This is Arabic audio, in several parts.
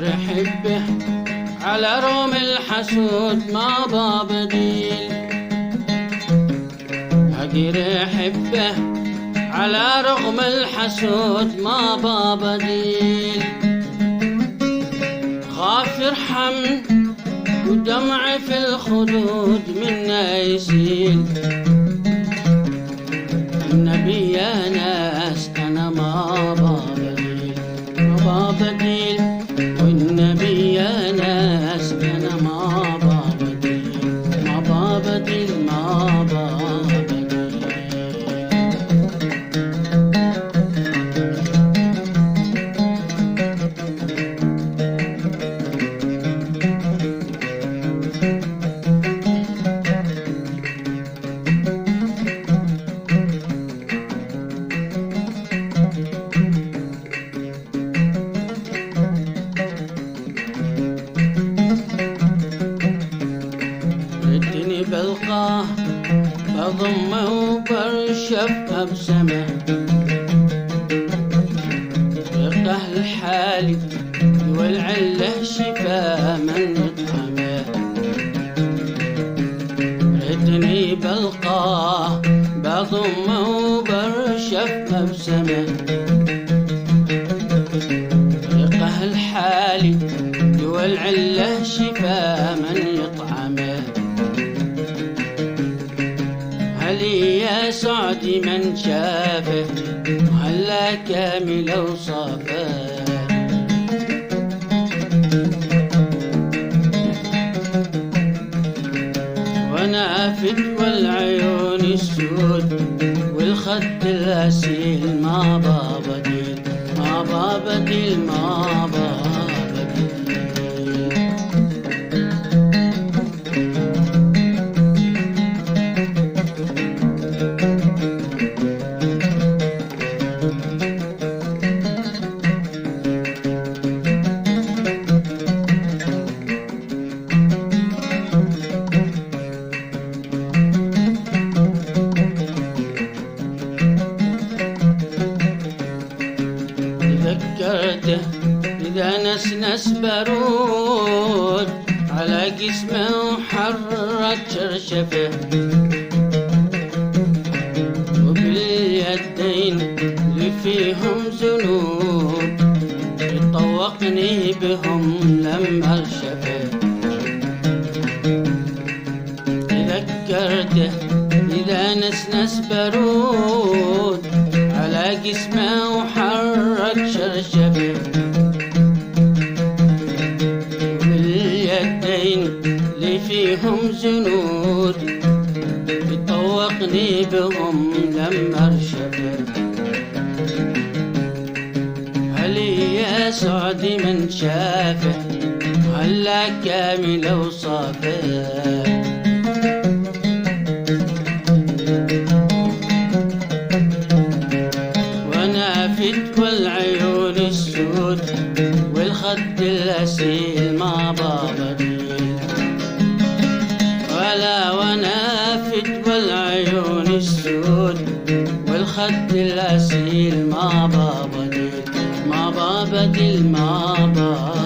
أحبه على رغم الحسود ما بابديل، أقدر أحبه على رغم الحسود ما بابديل، غافر حمل ودمع في الخدود منا يسيل، النبي يا ناس أنا ما بابديل ما بابديل، والنبي يا ناس أنا ما بابديل ما بابديل ما بابديل. بلقاه بضمه وبرشف أبسمه، رقه الحالي والعله شفا من يطعمه، ردني بلقاه بضمه وبرشف أبسمه، رقه الحالي والعله شفا من يطعمه، هلي يا سعدي من شافه هلا كامل اوصافه، وانا فتوى العيون السود والخد الاسيل ما بابديل ما بابديل ما بابديل. تذكرته إذا نسنس بارود على جسمه وحرك شرشفه، وباليدين اللي فيهم ذنوب يطوقني بهم لما ارشفه، تذكرته إذا نسنس بارود على جسمه وحرك شرشفه، واليدين اللي فيهم زنود يطوقني بهم لما ارشفه، هلي يا سعدي من شافه هلا كامل اوصافه، فتوى العيون السود والخد الأسيل ما بابديل، ولا وانا فتوى العيون السود والخد الأسيل ما بابديل ما بابديل ما بابديل.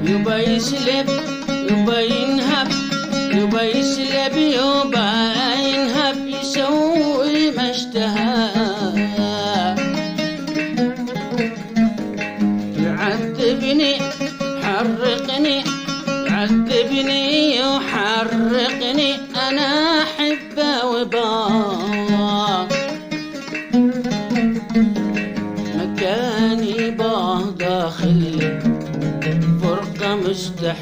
يبا يسلب يبا ينهب يبا يسلب يبا ينهب يسوي ما اشتهى، يعذبني حرقني يعذبني وحرقني أنا أحبه وباه،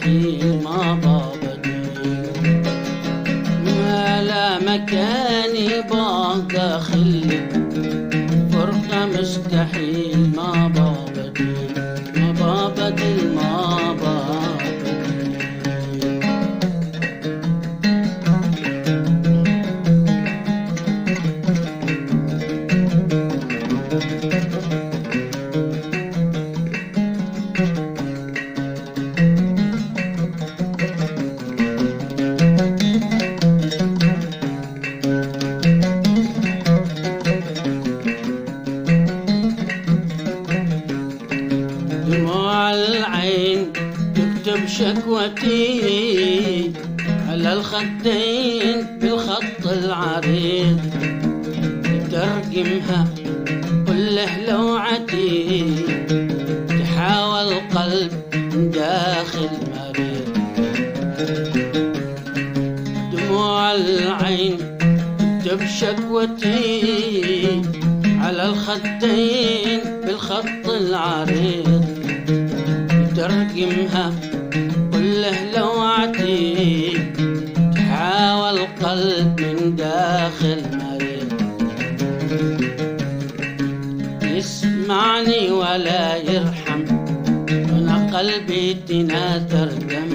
مستحيل ما بابديل، لا مكاني باقى خلي، فرقة مستحيل ما بابديل، ما بابديل ما بابديل. دموع العين تكتب شكوتي على الخدين بالخط العريض، ترجمها كله لوعتي، تحاول قلب داخل مريض. دموع العين تكتب شكوتي على الخدين بالخط العريض، ترجمها كله لوعتي، تحاول قلب من داخل مريض. يسمعني ولا يرحم وانا قلبي تناثر دم،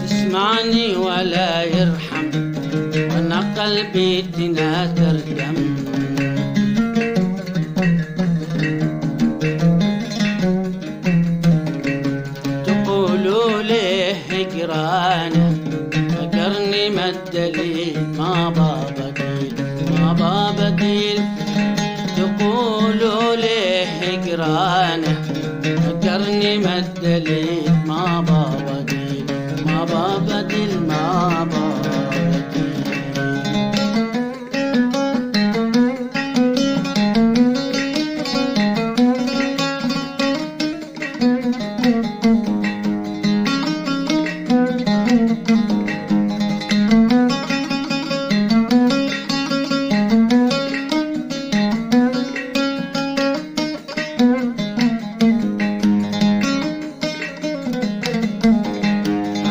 يسمعني ولا يرحم وانا قلبي تناثر دم. تقولوا ليه هجرانه هجرني ما الدليل، ما بابديل ما بابديل. تقولوا ليه هجرانه هجرني ما الدليل، ما بابديل ما بابديل ما بابديل.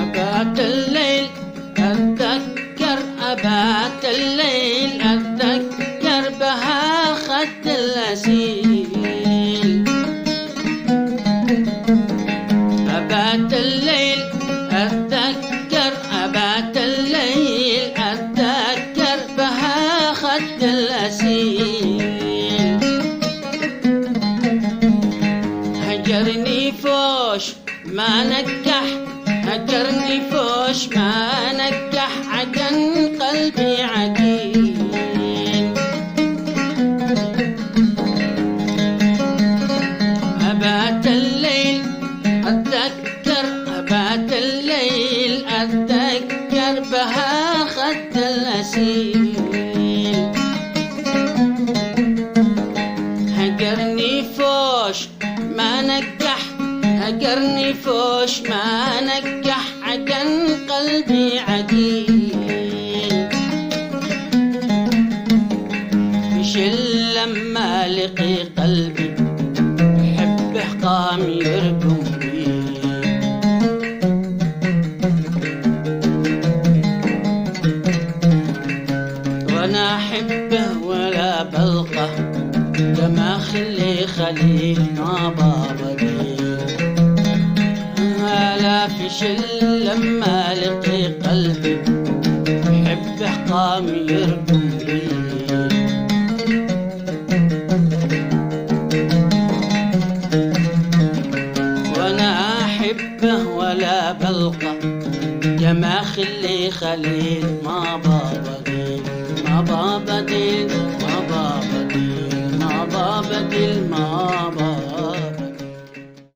أبات الليل أتذكر، أبات الليل أتذكر بها خد الأسيل. أبات الليل أتذكر، أبات الليل أتذكر بها خد الأسيل. هجرني فوش ما نكح، هجرني فوش ما نكح، عجن قلبي عجين. أبات الليل أتذكر، أبات الليل أتذكر بها خد الأسيل. هجرني فوش ما نكح، هجرني فوش ما نكح، عجن قلبي عجين. مشل لما لقي قلبي حبه قام يرقم بي. وانا احبه ولا بلقه، لما خلي خليل ما بابديل. لا فشل لما لقي قلبي حبه قام يرقم بي. وانا احبه ولا بلقى، جما خلي خليل ما بابديل ما بابديل ما بابديل ما بابديل ما بابديل.